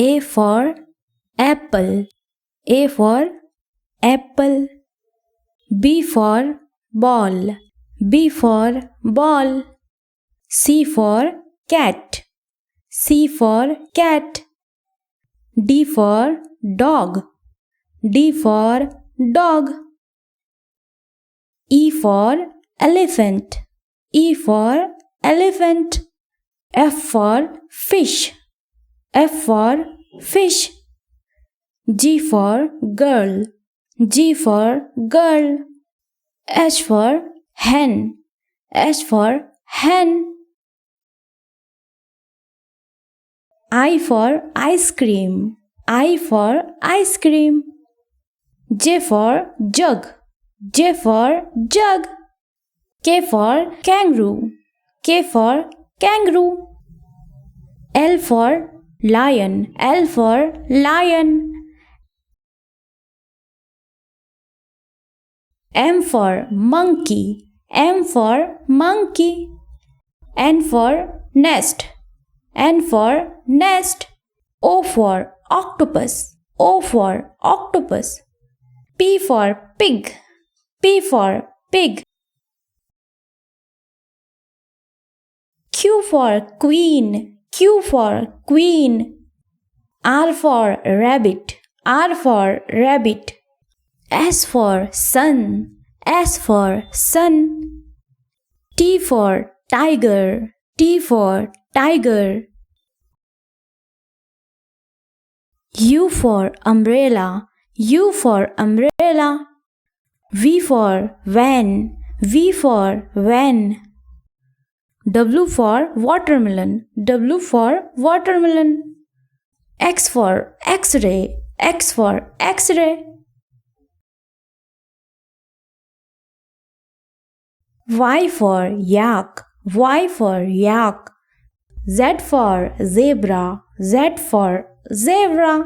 A for apple. A for apple. B for ball. B for ball. C for cat. C for cat. D for dog. D for dog. E for elephant. E for elephant. F for fish. F for fish. G for girl. G for girl. H for hen. H for hen. I for ice cream. I for ice cream. J for jug. J for jug. K for kangaroo. K for kangaroo. L for lion. L for lion. M for monkey. M for monkey. N for nest. N for nest. O for octopus. O for octopus. P for pig. P for pig. Q for queen. Q for queen. R for rabbit. R for rabbit. S for sun. S for sun. T for tiger. T for tiger. U for umbrella. U for umbrella. V for van. V for van. W for watermelon. W for watermelon. X for X-ray. X for X-ray. Y for yak. Y for yak. Z for zebra. Z for zebra.